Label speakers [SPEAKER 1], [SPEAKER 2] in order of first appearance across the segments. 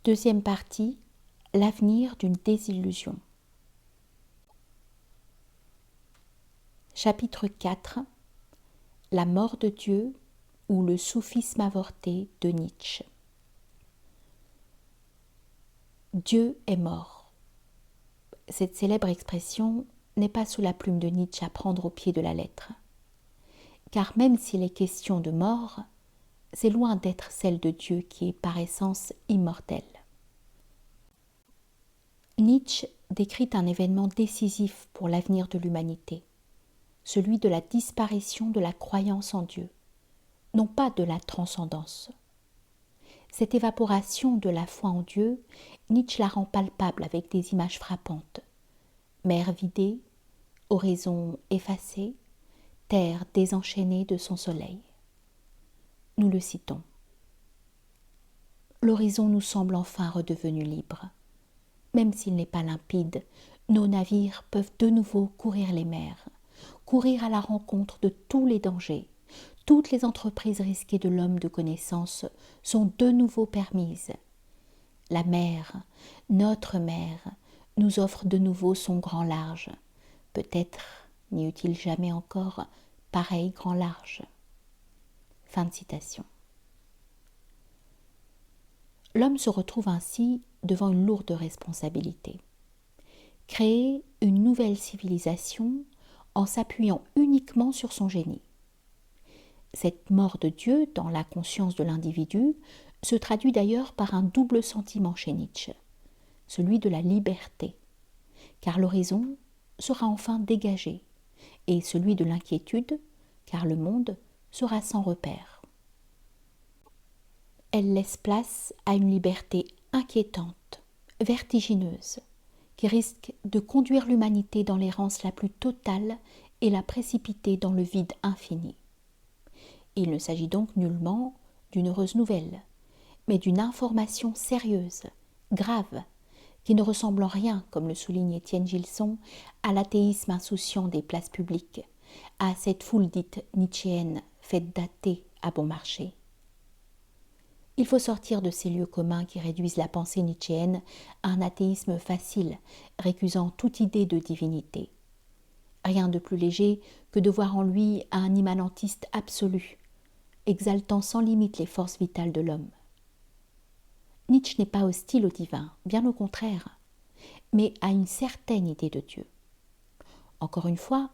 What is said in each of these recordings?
[SPEAKER 1] Deuxième partie, l'avenir d'une désillusion. Chapitre 4. La mort de Dieu ou le soufisme avorté de Nietzsche. Dieu est mort. Cette célèbre expression n'est pas sous la plume de Nietzsche à prendre au pied de la lettre. Car même s'il est question de mort, c'est loin d'être celle de Dieu qui est par essence immortelle. Nietzsche décrit un événement décisif pour l'avenir de l'humanité, celui de la disparition de la croyance en Dieu, non pas de la transcendance. Cette évaporation de la foi en Dieu, Nietzsche la rend palpable avec des images frappantes. Mer vidée, horizon effacé, terre désenchaînée de son soleil. Nous le citons. L'horizon nous semble enfin redevenu libre. Même s'il n'est pas limpide, nos navires peuvent de nouveau courir les mers, courir à la rencontre de tous les dangers. Toutes les entreprises risquées de l'homme de connaissance sont de nouveau permises. La mer, notre mer, nous offre de nouveau son grand large. Peut-être n'y eut-il jamais encore pareil grand large. Fin de citation. L'homme se retrouve ainsi devant une lourde responsabilité. Créer une nouvelle civilisation en s'appuyant uniquement sur son génie. Cette mort de Dieu dans la conscience de l'individu se traduit d'ailleurs par un double sentiment chez Nietzsche, celui de la liberté, car l'horizon sera enfin dégagé, et celui de l'inquiétude, car le monde sera sans repère. Elle laisse place à une liberté inquiétante, vertigineuse, qui risque de conduire l'humanité dans l'errance la plus totale et la précipiter dans le vide infini. Il ne s'agit donc nullement d'une heureuse nouvelle, mais d'une information sérieuse, grave, qui ne ressemble en rien, comme le souligne Étienne Gilson, à l'athéisme insouciant des places publiques, à cette foule dite nietzschéenne faite d'athées à bon marché. Il faut sortir de ces lieux communs qui réduisent la pensée nietzschéenne à un athéisme facile, récusant toute idée de divinité. Rien de plus léger que de voir en lui un immanentiste absolu, exaltant sans limite les forces vitales de l'homme. Nietzsche n'est pas hostile au divin, bien au contraire, mais à une certaine idée de Dieu. Encore une fois,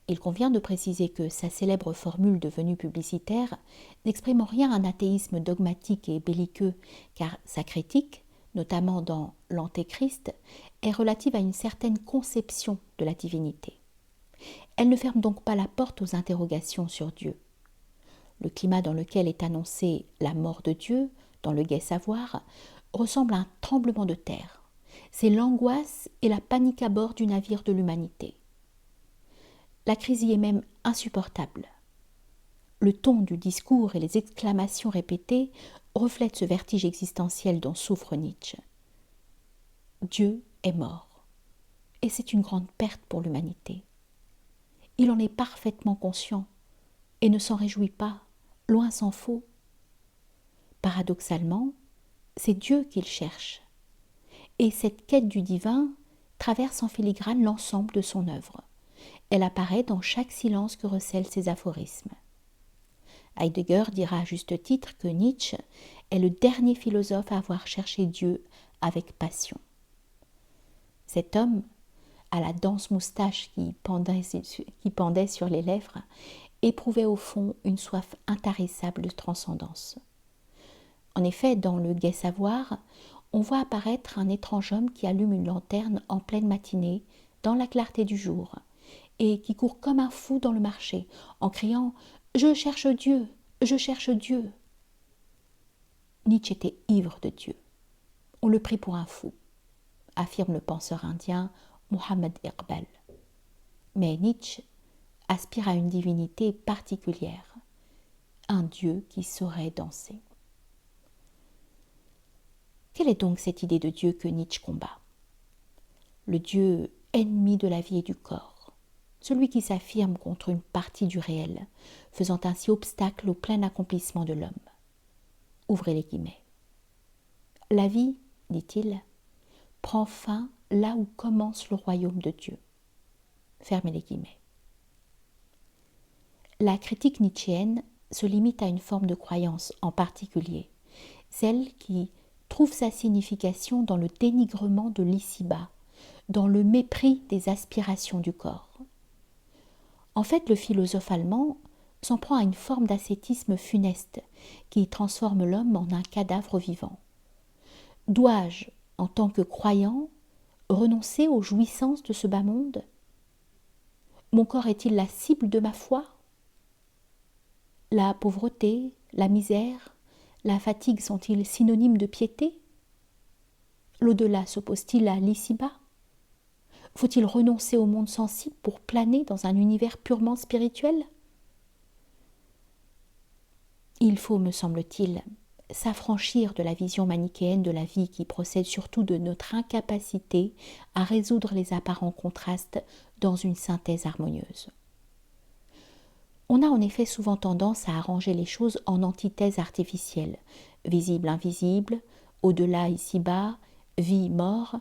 [SPEAKER 1] il convient de préciser que sa célèbre formule devenue publicitaire n'exprime en rien un athéisme dogmatique et belliqueux, car sa critique, notamment dans l'Antéchrist, est relative à une certaine conception de la divinité. Elle ne ferme donc pas la porte aux interrogations sur Dieu. Le climat dans lequel est annoncée la mort de Dieu, dans le Gai Savoir, ressemble à un tremblement de terre. C'est l'angoisse et la panique à bord du navire de l'humanité. La crise y est même insupportable. Le ton du discours et les exclamations répétées reflètent ce vertige existentiel dont souffre Nietzsche. Dieu est mort, et c'est une grande perte pour l'humanité. Il en est parfaitement conscient et ne s'en réjouit pas, loin s'en faut. Paradoxalement, c'est Dieu qu'il cherche, et cette quête du divin traverse en filigrane l'ensemble de son œuvre. Elle apparaît dans chaque silence que recèlent ses aphorismes. Heidegger dira à juste titre que Nietzsche est le dernier philosophe à avoir cherché Dieu avec passion. Cet homme, à la dense moustache qui pendait sur les lèvres, éprouvait au fond une soif intarissable de transcendance. En effet, dans le Gai Savoir, on voit apparaître un étrange homme qui allume une lanterne en pleine matinée, dans la clarté du jour, et qui court comme un fou dans le marché, en criant « Je cherche Dieu, je cherche Dieu ». Nietzsche était ivre de Dieu. On le prit pour un fou, affirme le penseur indien Muhammad Iqbal. Mais Nietzsche aspire à une divinité particulière, un Dieu qui saurait danser. Quelle est donc cette idée de Dieu que Nietzsche combat ? Le Dieu ennemi de la vie et du corps, celui qui s'affirme contre une partie du réel, faisant ainsi obstacle au plein accomplissement de l'homme. Ouvrez les guillemets. La vie, dit-il, prend fin là où commence le royaume de Dieu. Fermez les guillemets. La critique nietzschéenne se limite à une forme de croyance en particulier, celle qui trouve sa signification dans le dénigrement de l'ici-bas, dans le mépris des aspirations du corps. En fait, le philosophe allemand s'en prend à une forme d'ascétisme funeste qui transforme l'homme en un cadavre vivant. Dois-je, en tant que croyant, renoncer aux jouissances de ce bas monde ? Mon corps est-il la cible de ma foi ? La pauvreté, la misère, la fatigue sont-ils synonymes de piété ? L'au-delà s'oppose-t-il à l'ici-bas ? Faut-il renoncer au monde sensible pour planer dans un univers purement spirituel ? Il faut, me semble-t-il, s'affranchir de la vision manichéenne de la vie qui procède surtout de notre incapacité à résoudre les apparents contrastes dans une synthèse harmonieuse. On a en effet souvent tendance à arranger les choses en antithèses artificielles, visible-invisible, au-delà ici-bas, vie-mort,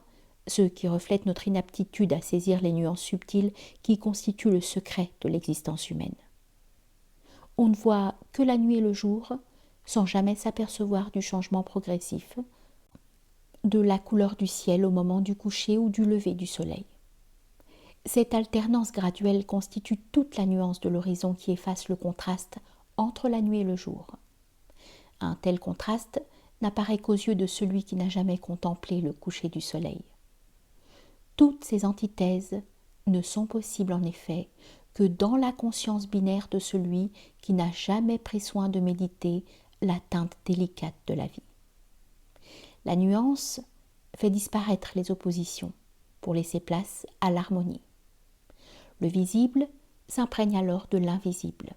[SPEAKER 1] ce qui reflète notre inaptitude à saisir les nuances subtiles qui constituent le secret de l'existence humaine. On ne voit que la nuit et le jour, sans jamais s'apercevoir du changement progressif, de la couleur du ciel au moment du coucher ou du lever du soleil. Cette alternance graduelle constitue toute la nuance de l'horizon qui efface le contraste entre la nuit et le jour. Un tel contraste n'apparaît qu'aux yeux de celui qui n'a jamais contemplé le coucher du soleil. Toutes ces antithèses ne sont possibles en effet que dans la conscience binaire de celui qui n'a jamais pris soin de méditer la teinte délicate de la vie. La nuance fait disparaître les oppositions pour laisser place à l'harmonie. Le visible s'imprègne alors de l'invisible.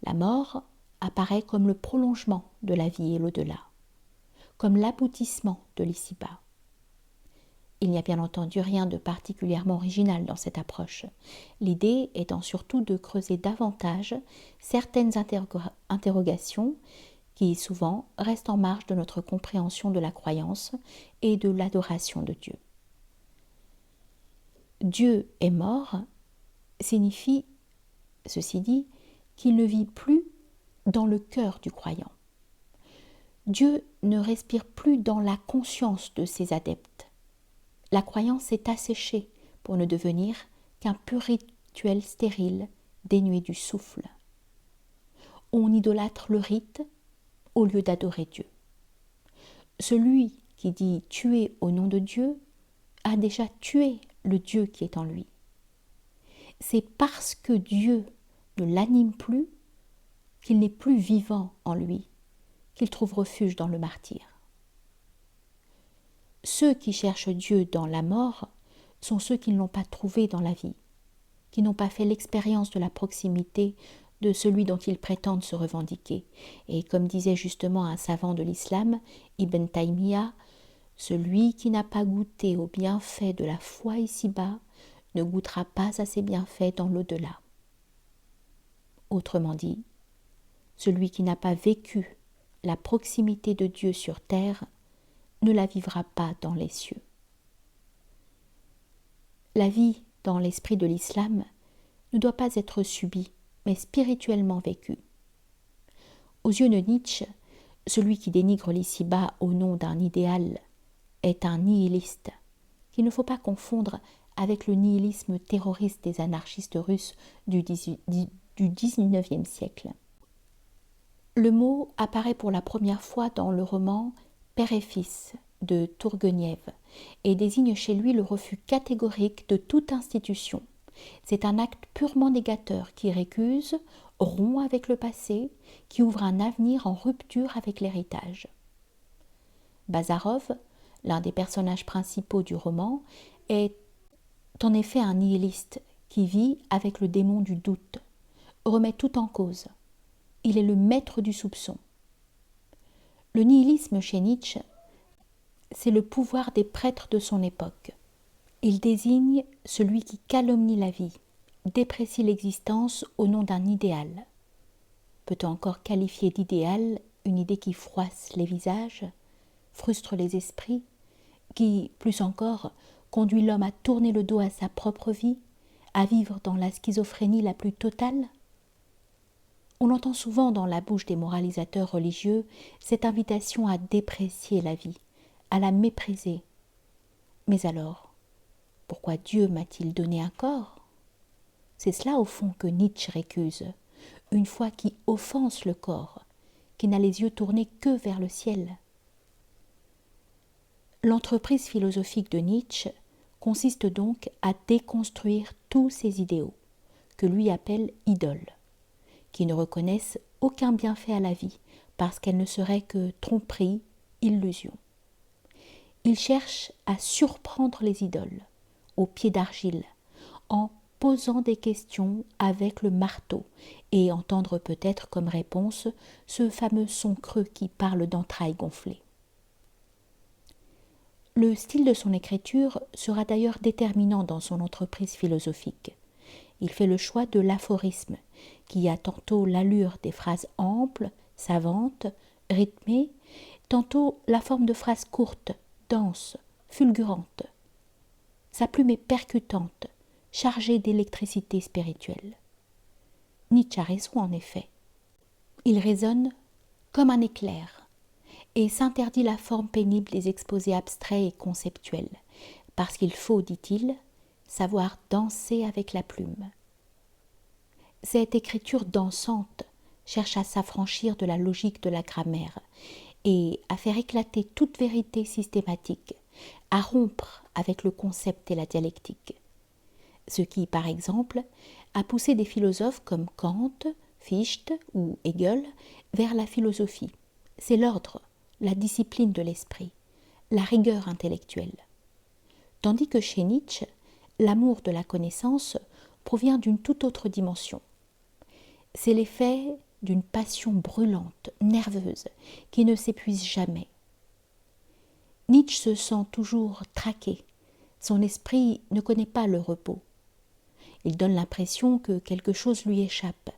[SPEAKER 1] La mort apparaît comme le prolongement de la vie et l'au-delà, comme l'aboutissement de l'ici-bas. Il n'y a bien entendu rien de particulièrement original dans cette approche, l'idée étant surtout de creuser davantage certaines interrogations qui souvent restent en marge de notre compréhension de la croyance et de l'adoration de Dieu. Dieu est mort signifie, ceci dit, qu'il ne vit plus dans le cœur du croyant. Dieu ne respire plus dans la conscience de ses adeptes. La croyance est asséchée pour ne devenir qu'un pur rituel stérile, dénué du souffle. On idolâtre le rite au lieu d'adorer Dieu. Celui qui dit tuer au nom de Dieu a déjà tué le Dieu qui est en lui. C'est parce que Dieu ne l'anime plus qu'il n'est plus vivant en lui, qu'il trouve refuge dans le martyre. Ceux qui cherchent Dieu dans la mort sont ceux qui ne l'ont pas trouvé dans la vie, qui n'ont pas fait l'expérience de la proximité de celui dont ils prétendent se revendiquer. Et comme disait justement un savant de l'islam, Ibn Taymiyyah, celui qui n'a pas goûté aux bienfaits de la foi ici-bas ne goûtera pas à ses bienfaits dans l'au-delà. Autrement dit, celui qui n'a pas vécu la proximité de Dieu sur terre ne la vivra pas dans les cieux. La vie dans l'esprit de l'islam ne doit pas être subie, mais spirituellement vécue. Aux yeux de Nietzsche, celui qui dénigre l'ici-bas au nom d'un idéal est un nihiliste, qu'il ne faut pas confondre avec le nihilisme terroriste des anarchistes russes du XIXe siècle. Le mot apparaît pour la première fois dans le roman Père et fils de Tourgueniev et désigne chez lui le refus catégorique de toute institution. C'est un acte purement négateur qui récuse, rompt avec le passé, qui ouvre un avenir en rupture avec l'héritage. Bazarov, l'un des personnages principaux du roman, est en effet un nihiliste qui vit avec le démon du doute, remet tout en cause. Il est le maître du soupçon. Le nihilisme chez Nietzsche, c'est le pouvoir des prêtres de son époque. Il désigne celui qui calomnie la vie, déprécie l'existence au nom d'un idéal. Peut-on encore qualifier d'idéal une idée qui froisse les visages, frustre les esprits, qui, plus encore, conduit l'homme à tourner le dos à sa propre vie, à vivre dans la schizophrénie la plus totale? On entend souvent dans la bouche des moralisateurs religieux cette invitation à déprécier la vie, à la mépriser. Mais alors, pourquoi Dieu m'a-t-il donné un corps? C'est cela au fond que Nietzsche récuse, une foi qui offense le corps, qui n'a les yeux tournés que vers le ciel. L'entreprise philosophique de Nietzsche consiste donc à déconstruire tous ces idéaux, que lui appelle idoles, qui ne reconnaissent aucun bienfait à la vie, parce qu'elle ne serait que tromperie, illusion. Il cherche à surprendre les idoles, aux pieds d'argile, en posant des questions avec le marteau, et entendre peut-être comme réponse ce fameux son creux qui parle d'entrailles gonflées. Le style de son écriture sera d'ailleurs déterminant dans son entreprise philosophique. Il fait le choix de l'aphorisme, qui a tantôt l'allure des phrases amples, savantes, rythmées, tantôt la forme de phrases courtes, denses, fulgurantes. Sa plume est percutante, chargée d'électricité spirituelle. Nietzsche a raison en effet. Il résonne comme un éclair, et s'interdit la forme pénible des exposés abstraits et conceptuels, parce qu'il faut, dit-il, savoir danser avec la plume. Cette écriture dansante cherche à s'affranchir de la logique de la grammaire et à faire éclater toute vérité systématique, à rompre avec le concept et la dialectique. Ce qui, par exemple, a poussé des philosophes comme Kant, Fichte ou Hegel vers la philosophie. C'est l'ordre, la discipline de l'esprit, la rigueur intellectuelle. Tandis que chez Nietzsche, l'amour de la connaissance provient d'une toute autre dimension. C'est l'effet d'une passion brûlante, nerveuse, qui ne s'épuise jamais. Nietzsche se sent toujours traqué. Son esprit ne connaît pas le repos. Il donne l'impression que quelque chose lui échappe.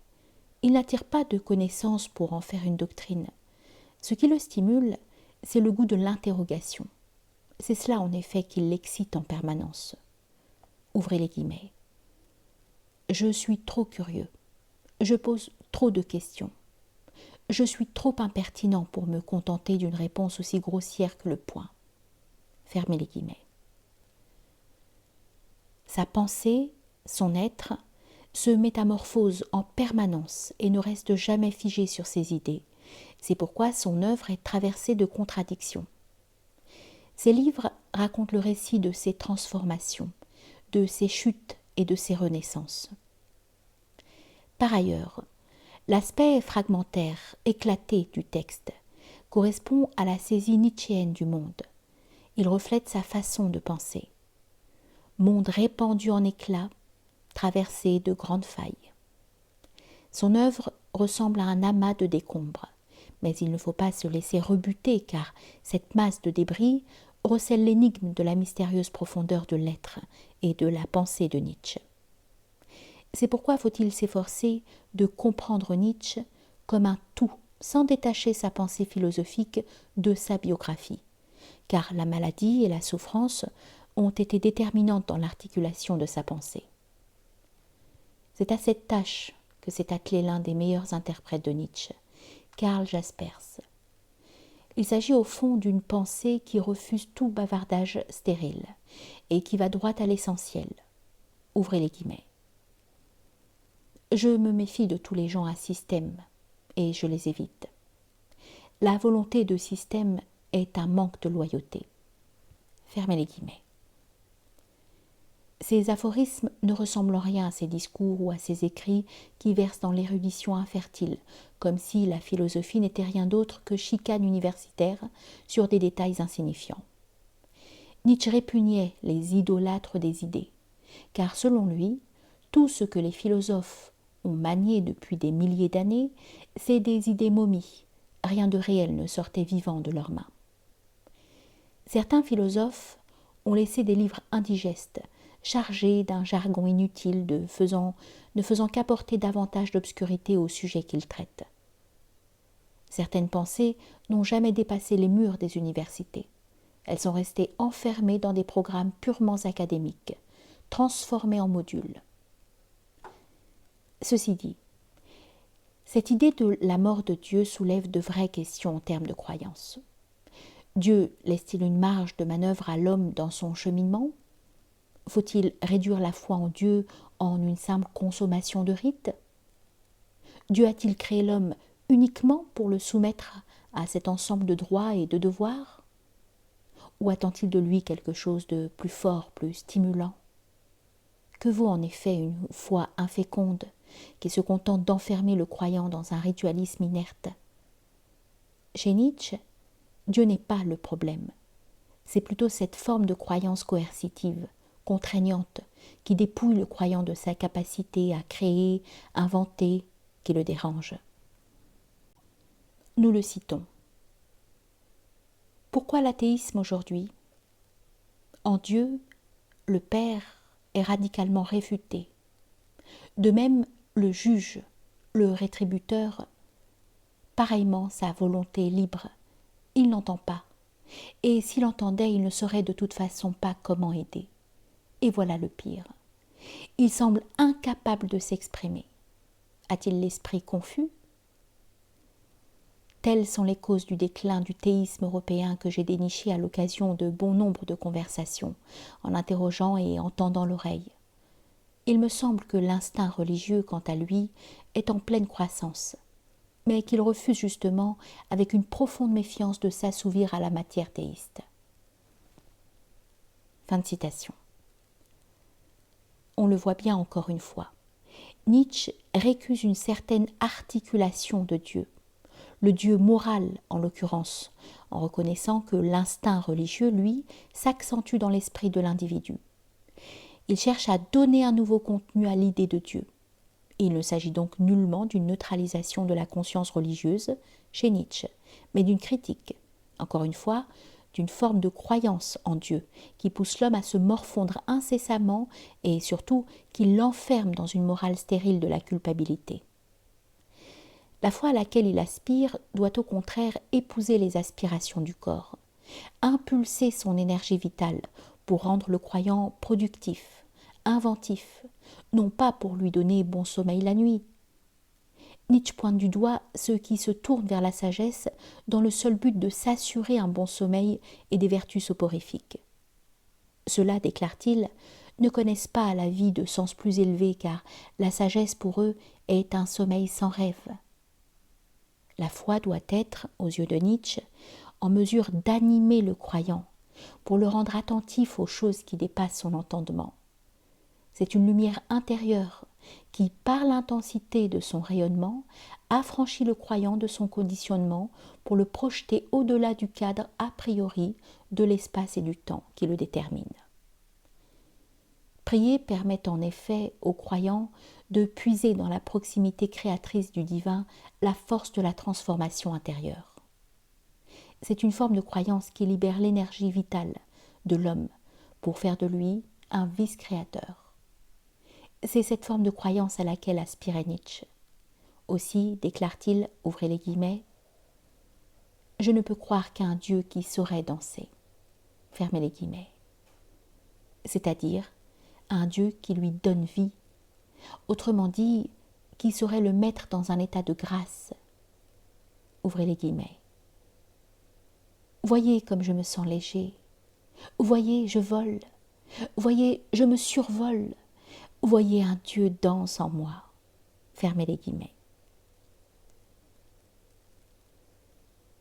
[SPEAKER 1] Il n'attire pas de connaissances pour en faire une doctrine. Ce qui le stimule, c'est le goût de l'interrogation. C'est cela en effet qui l'excite en permanence. Ouvrez les guillemets. Je suis trop curieux. Je pose trop de questions. Je suis trop impertinent pour me contenter d'une réponse aussi grossière que le poing. Fermez les guillemets. Sa pensée, son être, se métamorphose en permanence et ne reste jamais figé sur ses idées. C'est pourquoi son œuvre est traversée de contradictions. Ses livres racontent le récit de ses transformations, de ses chutes et de ses renaissances. Par ailleurs, l'aspect fragmentaire, éclaté du texte correspond à la saisie nietzschéenne du monde. Il reflète sa façon de penser. Monde répandu en éclats, traversé de grandes failles. Son œuvre ressemble à un amas de décombres. Mais il ne faut pas se laisser rebuter, car cette masse de débris recèle l'énigme de la mystérieuse profondeur de l'être et de la pensée de Nietzsche. C'est pourquoi faut-il s'efforcer de comprendre Nietzsche comme un tout, sans détacher sa pensée philosophique de sa biographie, car la maladie et la souffrance ont été déterminantes dans l'articulation de sa pensée. C'est à cette tâche que s'est attelé l'un des meilleurs interprètes de Nietzsche, Karl Jaspers. Il s'agit au fond d'une pensée qui refuse tout bavardage stérile et qui va droit à l'essentiel. Ouvrez les guillemets. Je me méfie de tous les gens à système et je les évite. La volonté de système est un manque de loyauté. Fermez les guillemets. Ces aphorismes ne ressemblent en rien à ses discours ou à ses écrits qui versent dans l'érudition infertile, comme si la philosophie n'était rien d'autre que chicane universitaire sur des détails insignifiants. Nietzsche répugnait les idolâtres des idées, car selon lui, tout ce que les philosophes ont manié depuis des milliers d'années, c'est des idées momies. Rien de réel ne sortait vivant de leurs mains. Certains philosophes ont laissé des livres indigestes, chargés d'un jargon inutile ne faisant qu'apporter davantage d'obscurité au sujet qu'ils traitent. Certaines pensées n'ont jamais dépassé les murs des universités. Elles sont restées enfermées dans des programmes purement académiques, transformés en modules. Ceci dit, cette idée de la mort de Dieu soulève de vraies questions en termes de croyance. Dieu laisse-t-il une marge de manœuvre à l'homme dans son cheminement ? Faut-il réduire la foi en Dieu en une simple consommation de rites ? Dieu a-t-il créé l'homme uniquement pour le soumettre à cet ensemble de droits et de devoirs ? Ou attend-il de lui quelque chose de plus fort, plus stimulant ? Que vaut en effet une foi inféconde qui se contente d'enfermer le croyant dans un ritualisme inerte ? Chez Nietzsche, Dieu n'est pas le problème. C'est plutôt cette forme de croyance coercitive, contraignante, qui dépouille le croyant de sa capacité à créer, inventer, qui le dérange. Nous le citons. Pourquoi l'athéisme aujourd'hui ? En Dieu, le Père est radicalement réfuté. De même, le juge, le rétributeur, pareillement sa volonté libre, il n'entend pas. Et s'il entendait, il ne saurait de toute façon pas comment aider. Et voilà le pire. Il semble incapable de s'exprimer. A-t-il l'esprit confus ? Telles sont les causes du déclin du théisme européen que j'ai déniché à l'occasion de bon nombre de conversations, en interrogeant et en tendant l'oreille. Il me semble que l'instinct religieux, quant à lui, est en pleine croissance, mais qu'il refuse justement avec une profonde méfiance de s'assouvir à la matière théiste. Fin de citation. On le voit bien encore une fois. Nietzsche récuse une certaine articulation de Dieu, le Dieu moral en l'occurrence, en reconnaissant que l'instinct religieux, lui, s'accentue dans l'esprit de l'individu. Il cherche à donner un nouveau contenu à l'idée de Dieu. Il ne s'agit donc nullement d'une neutralisation de la conscience religieuse chez Nietzsche, mais d'une critique, encore une fois, d'une forme de croyance en Dieu qui pousse l'homme à se morfondre incessamment et surtout qui l'enferme dans une morale stérile de la culpabilité. La foi à laquelle il aspire doit au contraire épouser les aspirations du corps, impulser son énergie vitale pour rendre le croyant productif, inventif, non pas pour lui donner bon sommeil la nuit. Nietzsche pointe du doigt ceux qui se tournent vers la sagesse dans le seul but de s'assurer un bon sommeil et des vertus soporifiques. Ceux-là, déclare-t-il, ne connaissent pas la vie de sens plus élevé car la sagesse pour eux est un sommeil sans rêve. La foi doit être, aux yeux de Nietzsche, en mesure d'animer le croyant pour le rendre attentif aux choses qui dépassent son entendement. C'est une lumière intérieure qui, par l'intensité de son rayonnement, affranchit le croyant de son conditionnement pour le projeter au-delà du cadre a priori de l'espace et du temps qui le détermine. Prier permet en effet au croyant de puiser dans la proximité créatrice du divin la force de la transformation intérieure. C'est une forme de croyance qui libère l'énergie vitale de l'homme pour faire de lui un vice-créateur. C'est cette forme de croyance à laquelle aspirait Nietzsche. Aussi, déclare-t-il, ouvrez les guillemets, « Je ne peux croire qu'à un Dieu qui saurait danser. » Fermez les guillemets. C'est-à-dire à un Dieu qui lui donne vie, autrement dit, qui saurait le mettre dans un état de grâce. Ouvrez les guillemets. Voyez comme je me sens léger. Voyez, je vole. Voyez, je me survole. Voyez, un Dieu danse en moi. Fermez les guillemets.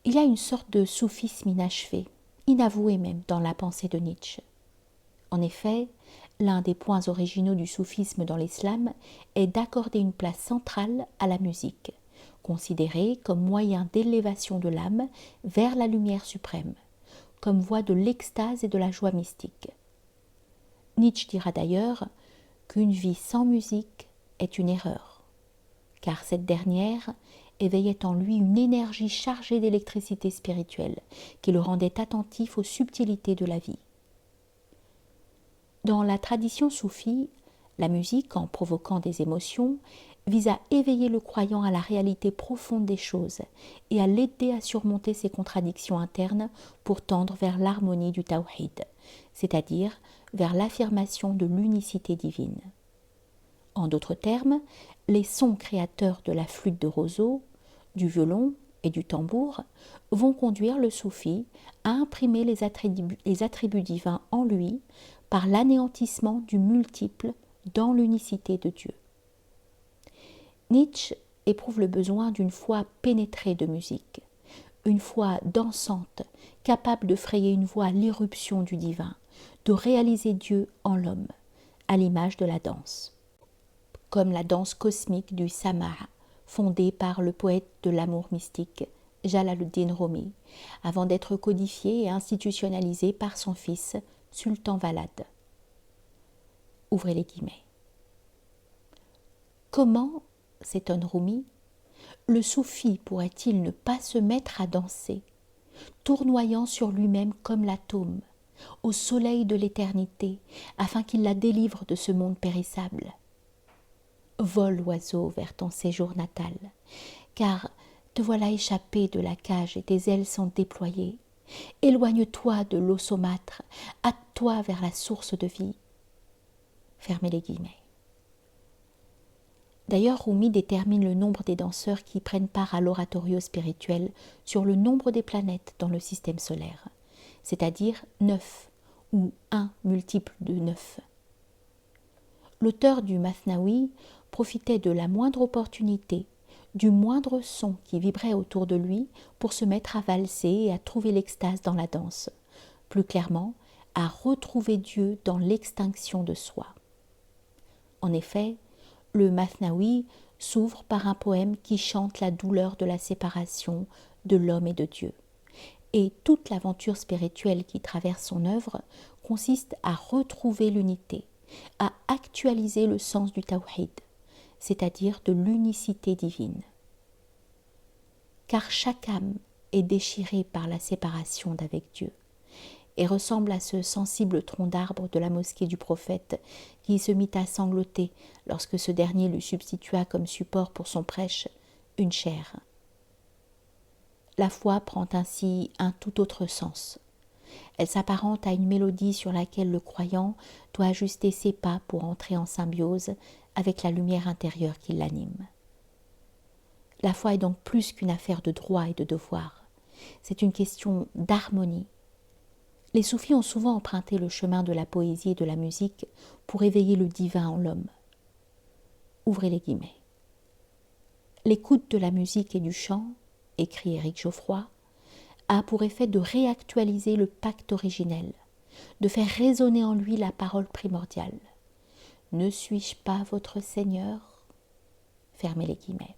[SPEAKER 1] Il y a une sorte de soufisme inachevé, inavoué même dans la pensée de Nietzsche. En effet, l'un des points originaux du soufisme dans l'islam est d'accorder une place centrale à la musique, considérée comme moyen d'élévation de l'âme vers la lumière suprême, comme voie de l'extase et de la joie mystique. Nietzsche dira d'ailleurs qu'une vie sans musique est une erreur, car cette dernière éveillait en lui une énergie chargée d'électricité spirituelle qui le rendait attentif aux subtilités de la vie. Dans la tradition soufie, la musique, en provoquant des émotions, vise à éveiller le croyant à la réalité profonde des choses et à l'aider à surmonter ses contradictions internes pour tendre vers l'harmonie du tawhid, c'est-à-dire vers l'affirmation de l'unicité divine. En d'autres termes, les sons créateurs de la flûte de roseau, du violon et du tambour vont conduire le soufi à imprimer les attributs divins en lui par l'anéantissement du multiple dans l'unicité de Dieu. Nietzsche éprouve le besoin d'une foi pénétrée de musique, une foi dansante, capable de frayer une voie à l'irruption du divin, de réaliser Dieu en l'homme, à l'image de la danse. Comme la danse cosmique du Samah, fondée par le poète de l'amour mystique, Jalaluddin Rumi, avant d'être codifiée et institutionnalisée par son fils, Sultan Valad. Ouvrez les guillemets. Comment, s'étonne Rumi, le soufi pourrait-il ne pas se mettre à danser, tournoyant sur lui-même comme l'atome, au soleil de l'éternité, afin qu'il la délivre de ce monde périssable? Vole, oiseau, vers ton séjour natal, car te voilà échappé de la cage et tes ailes sont déployées. Éloigne-toi de l'eau saumâtre, hâte-toi vers la source de vie. Fermez les guillemets. D'ailleurs, Rumi détermine le nombre des danseurs qui prennent part à l'oratorio spirituel sur le nombre des planètes dans le système solaire, c'est-à-dire 9 ou 1 multiple de 9. L'auteur du Mathnawi profitait de la moindre opportunité, du moindre son qui vibrait autour de lui pour se mettre à valser et à trouver l'extase dans la danse, plus clairement, à retrouver Dieu dans l'extinction de soi. En effet, le Mathnawi s'ouvre par un poème qui chante la douleur de la séparation de l'homme et de Dieu. Et toute l'aventure spirituelle qui traverse son œuvre consiste à retrouver l'unité, à actualiser le sens du tawhid, c'est-à-dire de l'unicité divine. Car chaque âme est déchirée par la séparation d'avec Dieu et ressemble à ce sensible tronc d'arbre de la mosquée du prophète qui se mit à sangloter lorsque ce dernier lui substitua comme support pour son prêche une chaire. La foi prend ainsi un tout autre sens. Elle s'apparente à une mélodie sur laquelle le croyant doit ajuster ses pas pour entrer en symbiose avec la lumière intérieure qui l'anime. La foi est donc plus qu'une affaire de droit et de devoir. C'est une question d'harmonie. Les soufis ont souvent emprunté le chemin de la poésie et de la musique pour éveiller le divin en l'homme. Ouvrez les guillemets. L'écoute de la musique et du chant, écrit Éric Geoffroy, a pour effet de réactualiser le pacte originel, de faire résonner en lui la parole primordiale. Ne suis-je pas votre Seigneur ? Fermez les guillemets.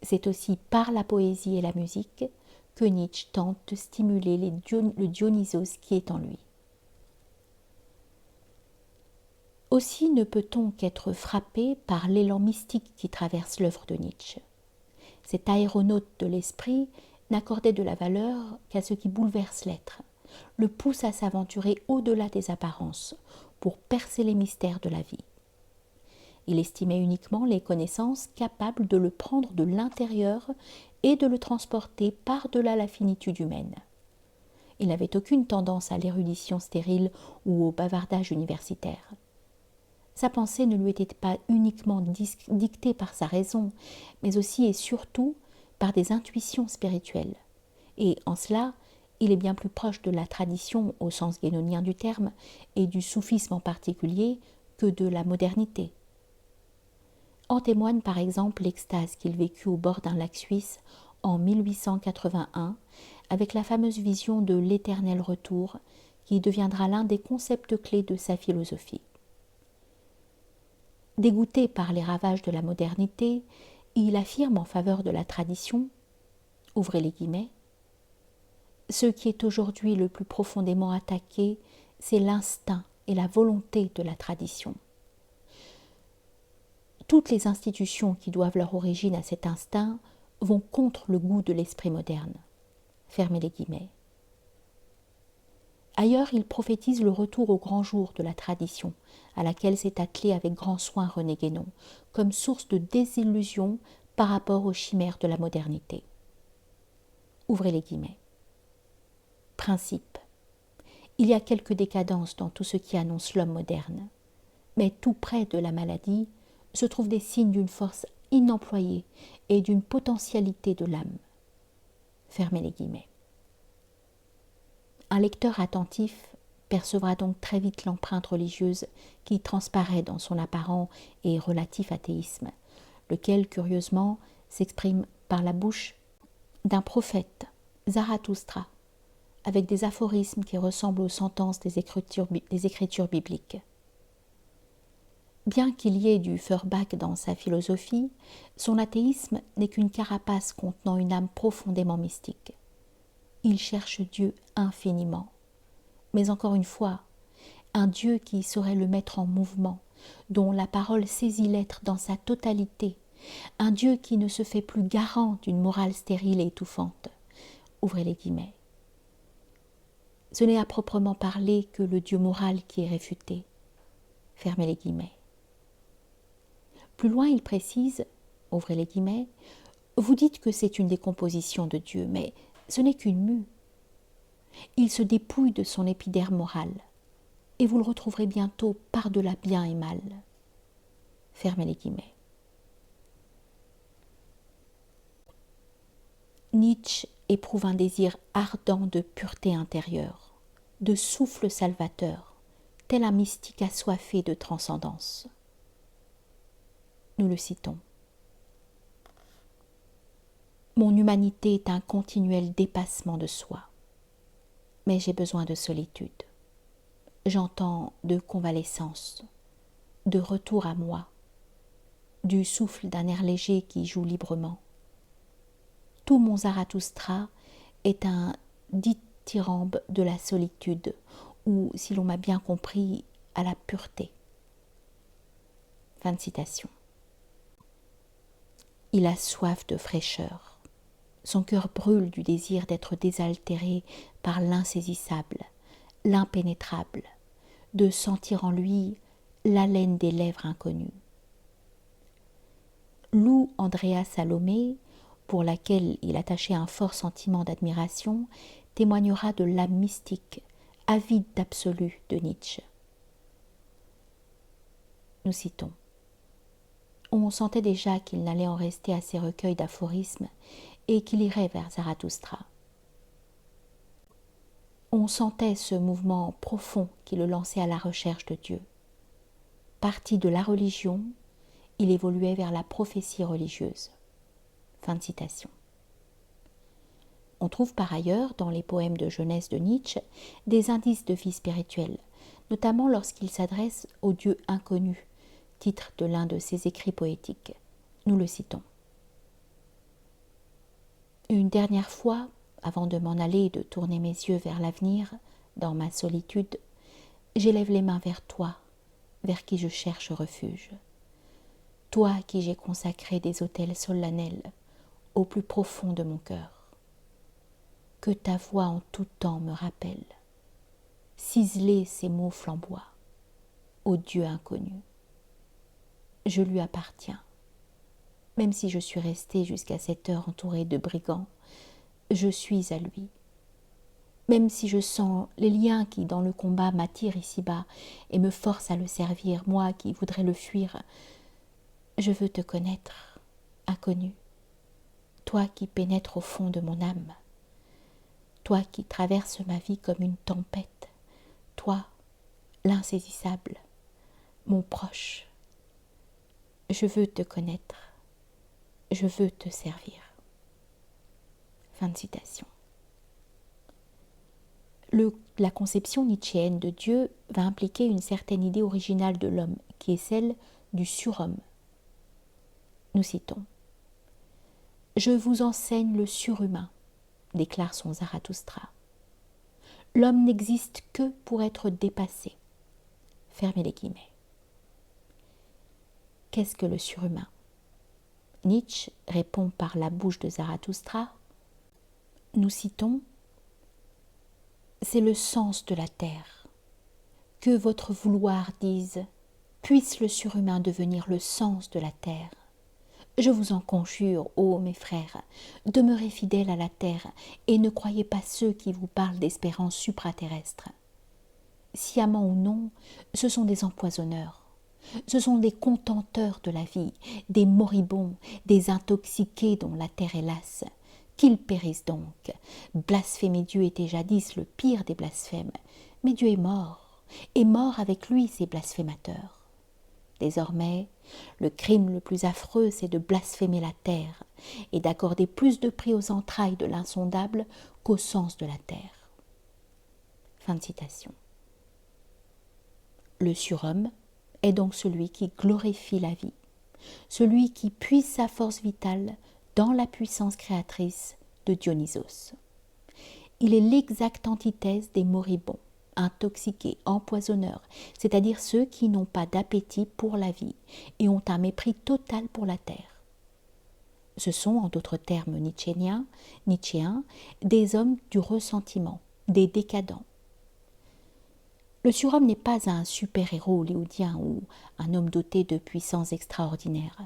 [SPEAKER 1] C'est aussi par la poésie et la musique que Nietzsche tente de stimuler le Dionysos qui est en lui. Aussi ne peut-on qu'être frappé par l'élan mystique qui traverse l'œuvre de Nietzsche. Cet aéronaute de l'esprit n'accordait de la valeur qu'à ce qui bouleverse l'être, le pousse à s'aventurer au-delà des apparences pour percer les mystères de la vie. Il estimait uniquement les connaissances capables de le prendre de l'intérieur et de le transporter par-delà la finitude humaine. Il n'avait aucune tendance à l'érudition stérile ou au bavardage universitaire. Sa pensée ne lui était pas uniquement dictée par sa raison, mais aussi et surtout par des intuitions spirituelles. Et en cela, il est bien plus proche de la tradition au sens guénonien du terme et du soufisme en particulier que de la modernité. En témoigne par exemple l'extase qu'il vécut au bord d'un lac suisse en 1881 avec la fameuse vision de l'éternel retour qui deviendra l'un des concepts clés de sa philosophie. Dégoûté par les ravages de la modernité, il affirme en faveur de la tradition, ouvrez les guillemets, ce qui est aujourd'hui le plus profondément attaqué, c'est l'instinct et la volonté de la tradition. Toutes les institutions qui doivent leur origine à cet instinct vont contre le goût de l'esprit moderne. Fermez les guillemets. Ailleurs, il prophétise le retour au grand jour de la tradition, à laquelle s'est attelé avec grand soin René Guénon, comme source de désillusion par rapport aux chimères de la modernité. Ouvrez les guillemets. Principe. Il y a quelque décadence dans tout ce qui annonce l'homme moderne, mais tout près de la maladie se trouvent des signes d'une force inemployée et d'une potentialité de l'âme. Fermez les guillemets. Un lecteur attentif percevra donc très vite l'empreinte religieuse qui transparaît dans son apparent et relatif athéisme, lequel, curieusement, s'exprime par la bouche d'un prophète, Zarathustra, avec des aphorismes qui ressemblent aux sentences des écritures bibliques. Bien qu'il y ait du Feuerbach dans sa philosophie, son athéisme n'est qu'une carapace contenant une âme profondément mystique. Il cherche Dieu infiniment. Mais encore une fois, un Dieu qui saurait le mettre en mouvement, dont la parole saisit l'être dans sa totalité, un Dieu qui ne se fait plus garant d'une morale stérile et étouffante. Ouvrez les guillemets. Ce n'est à proprement parler que le Dieu moral qui est réfuté. Fermez les guillemets. Plus loin, il précise, ouvrez les guillemets, vous dites que c'est une décomposition de Dieu, mais ce n'est qu'une mue. Il se dépouille de son épiderme moral, et vous le retrouverez bientôt par-delà bien et mal. Fermez les guillemets. Nietzsche éprouve un désir ardent de pureté intérieure, de souffle salvateur, tel un mystique assoiffé de transcendance. Nous le citons. Mon humanité est un continuel dépassement de soi, mais j'ai besoin de solitude. J'entends de convalescence, de retour à moi, du souffle d'un air léger qui joue librement. Tout mon Zarathustra est un dithyrambe de la solitude, ou, si l'on m'a bien compris, à la pureté. Fin de citation. Il a soif de fraîcheur. Son cœur brûle du désir d'être désaltéré par l'insaisissable, l'impénétrable, de sentir en lui l'haleine des lèvres inconnues. Lou Andrea Salomé, pour laquelle il attachait un fort sentiment d'admiration, témoignera de l'âme mystique, avide d'absolu de Nietzsche. Nous citons. On sentait déjà qu'il n'allait en rester à ses recueils d'aphorismes et qu'il irait vers Zarathustra. On sentait ce mouvement profond qui le lançait à la recherche de Dieu. Parti de la religion, il évoluait vers la prophétie religieuse. Fin de citation. On trouve par ailleurs dans les poèmes de jeunesse de Nietzsche des indices de vie spirituelle, notamment lorsqu'il s'adresse au Dieu inconnu, titre de l'un de ses écrits poétiques. Nous le citons. Une dernière fois, avant de m'en aller et de tourner mes yeux vers l'avenir, dans ma solitude, j'élève les mains vers toi, vers qui je cherche refuge. Toi à qui j'ai consacré des autels solennels, au plus profond de mon cœur. Que ta voix en tout temps me rappelle. Ciselés ces mots flamboient, ô Dieu inconnu. Je lui appartiens. Même si je suis restée jusqu'à cette heure entourée de brigands, je suis à lui. Même si je sens les liens qui, dans le combat, m'attirent ici-bas et me forcent à le servir, moi qui voudrais le fuir, je veux te connaître, inconnu, toi qui pénètres au fond de mon âme, toi qui traverses ma vie comme une tempête, toi, l'insaisissable, mon proche. Je veux te connaître, je veux te servir. Fin de citation. La conception nietzschéenne de Dieu va impliquer une certaine idée originale de l'homme, qui est celle du surhomme. Nous citons. « Je vous enseigne le surhumain », déclare son Zarathustra. « L'homme n'existe que pour être dépassé. » Fermez les guillemets. Qu'est-ce que le surhumain ? Nietzsche répond par la bouche de Zarathustra. Nous citons. c'est le sens de la terre. Que votre vouloir dise, puisse le surhumain devenir le sens de la terre. Je vous en conjure, ô mes frères, demeurez fidèles à la terre et ne croyez pas ceux qui vous parlent d'espérances supraterrestres. Sciemment ou non, ce sont des empoisonneurs. Ce sont des contenteurs de la vie, des moribonds, des intoxiqués dont la terre est lasse. Qu'ils périssent donc. Blasphémer Dieu était jadis le pire des blasphèmes, mais Dieu est mort avec lui ces blasphémateurs. Désormais, le crime le plus affreux, c'est de blasphémer la terre et d'accorder plus de prix aux entrailles de l'insondable qu'au sens de la terre. Fin de citation. Le surhomme est donc celui qui glorifie la vie, celui qui puise sa force vitale dans la puissance créatrice de Dionysos. Il est l'exacte antithèse des moribonds, intoxiqués, empoisonneurs, c'est-à-dire ceux qui n'ont pas d'appétit pour la vie et ont un mépris total pour la terre. Ce sont, en d'autres termes nietzschéens, des hommes du ressentiment, des décadents. Le surhomme n'est pas un super-héros hollywoodien ou un homme doté de puissances extraordinaires,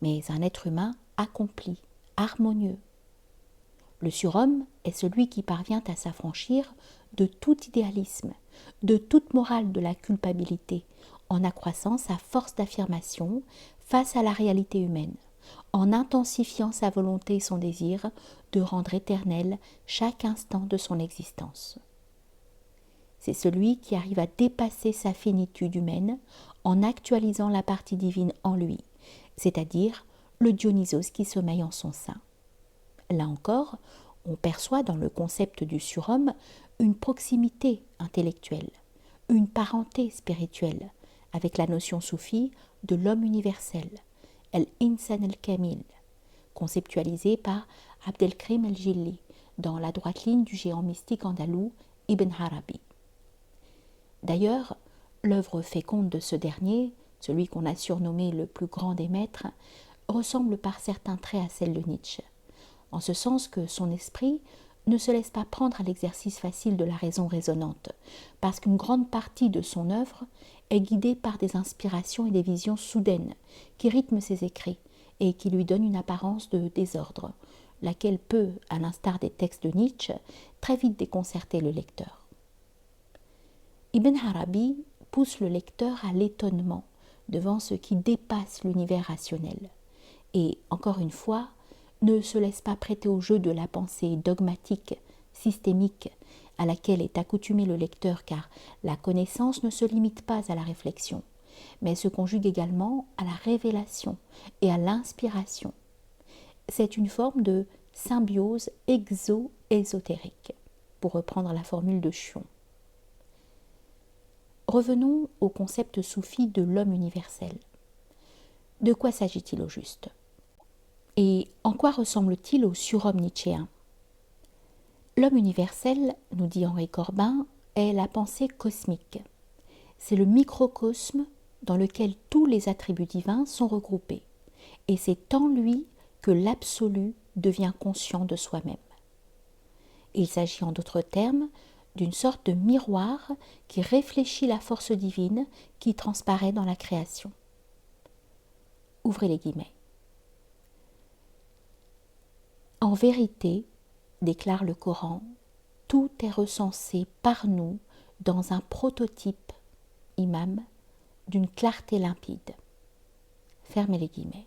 [SPEAKER 1] mais un être humain accompli, harmonieux. Le surhomme est celui qui parvient à s'affranchir de tout idéalisme, de toute morale de la culpabilité, en accroissant sa force d'affirmation face à la réalité humaine, en intensifiant sa volonté et son désir de rendre éternel chaque instant de son existence. C'est celui qui arrive à dépasser sa finitude humaine en actualisant la partie divine en lui, c'est-à-dire le Dionysos qui sommeille en son sein. Là encore, on perçoit dans le concept du surhomme une proximité intellectuelle, une parenté spirituelle avec la notion soufie de l'homme universel, el-Insan el-Kamil, conceptualisée par Abdelkrim el-Jilli dans la droite ligne du géant mystique andalou Ibn Arabi. D'ailleurs, l'œuvre féconde de ce dernier, celui qu'on a surnommé le plus grand des maîtres, ressemble par certains traits à celle de Nietzsche, en ce sens que son esprit ne se laisse pas prendre à l'exercice facile de la raison raisonnante, parce qu'une grande partie de son œuvre est guidée par des inspirations et des visions soudaines qui rythment ses écrits et qui lui donnent une apparence de désordre, laquelle peut, à l'instar des textes de Nietzsche, très vite déconcerter le lecteur. Ibn Arabi pousse le lecteur à l'étonnement devant ce qui dépasse l'univers rationnel et, encore une fois, ne se laisse pas prêter au jeu de la pensée dogmatique, systémique, à laquelle est accoutumé le lecteur car la connaissance ne se limite pas à la réflexion, mais se conjugue également à la révélation et à l'inspiration. C'est une forme de symbiose exo-ésotérique, pour reprendre la formule de Chion. Revenons au concept soufi de l'homme universel. De quoi s'agit-il au juste ? Et en quoi ressemble-t-il au surhomme nietzschéen ? L'homme universel, nous dit Henri Corbin, est la pensée cosmique. C'est le microcosme dans lequel tous les attributs divins sont regroupés. Et c'est en lui que l'absolu devient conscient de soi-même. Il s'agit en d'autres termes d'une sorte de miroir qui réfléchit la force divine qui transparaît dans la création. Ouvrez les guillemets. En vérité, déclare le Coran, tout est recensé par nous dans un prototype, imam, d'une clarté limpide. Fermez les guillemets.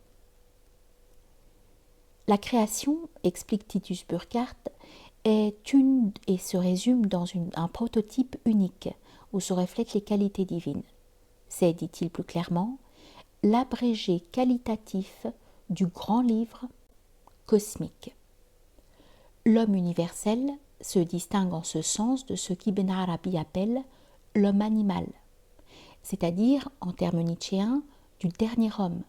[SPEAKER 1] La création, explique Titus Burkhardt, est une et se résume dans un prototype unique où se reflètent les qualités divines. C'est, dit-il plus clairement, l'abrégé qualitatif du grand livre cosmique. L'homme universel se distingue en ce sens de ce qu'Ibn Arabi appelle l'homme animal, c'est-à-dire, en termes nietzschéens, du dernier homme,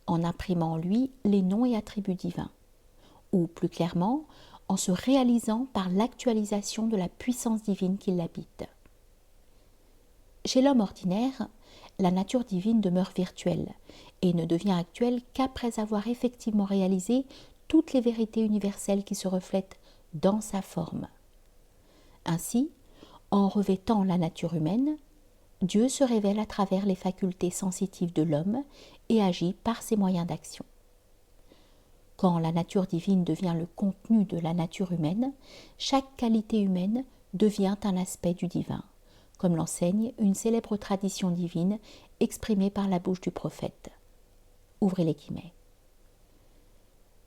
[SPEAKER 1] en imprimant en lui les noms et attributs divins, ou plus clairement, en se réalisant par l'actualisation de la puissance divine qui l'habite. Chez l'homme ordinaire, la nature divine demeure virtuelle et ne devient actuelle qu'après avoir effectivement réalisé toutes les vérités universelles qui se reflètent dans sa forme. Ainsi, En revêtant la nature humaine, Dieu se révèle à travers les facultés sensitives de l'homme et agit par ses moyens d'action. Quand la nature divine devient le contenu de la nature humaine, chaque qualité humaine devient un aspect du divin, comme l'enseigne une célèbre tradition divine exprimée par la bouche du prophète. Ouvrez les guillemets.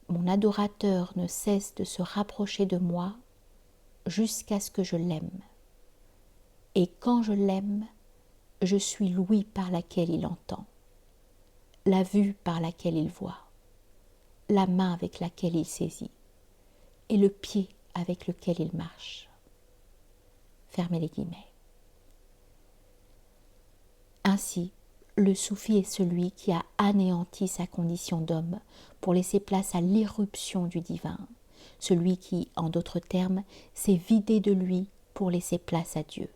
[SPEAKER 1] Mon adorateur ne cesse de se rapprocher de moi jusqu'à ce que je l'aime. Et quand je l'aime, je suis l'ouïe par laquelle il entend, la vue par laquelle il voit, la main avec laquelle il saisit, et le pied avec lequel il marche. Fermez les guillemets. Ainsi, le soufi est celui qui a anéanti sa condition d'homme pour laisser place à l'irruption du divin, celui qui, en d'autres termes, s'est vidé de lui pour laisser place à Dieu.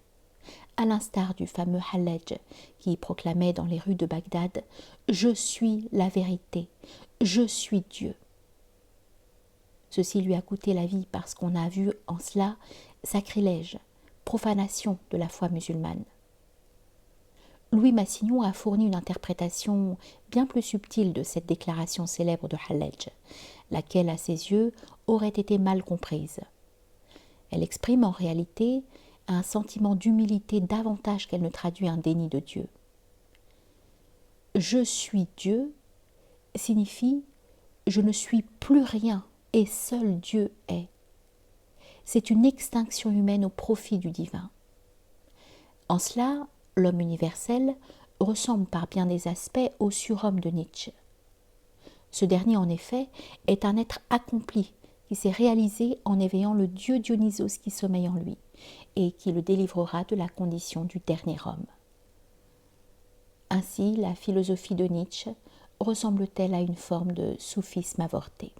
[SPEAKER 1] À l'instar du fameux Hallaj qui proclamait dans les rues de Bagdad « Je suis la vérité, je suis Dieu ». Ceci lui a coûté la vie parce qu'on a vu en cela sacrilège, profanation de la foi musulmane. Louis Massignon a fourni une interprétation bien plus subtile de cette déclaration célèbre de Hallaj, laquelle, à ses yeux, aurait été mal comprise. Elle exprime en réalité un sentiment d'humilité davantage qu'elle ne traduit un déni de Dieu. Je suis Dieu signifie je ne suis plus rien et seul Dieu est. C'est une extinction humaine au profit du divin. En cela, l'homme universel ressemble par bien des aspects au surhomme de Nietzsche. Ce dernier, en effet, est un être accompli qui s'est réalisé en éveillant le dieu Dionysos qui sommeille en lui et qui le délivrera de la condition du dernier homme. Ainsi, la philosophie de Nietzsche ressemble-t-elle à une forme de soufisme avorté.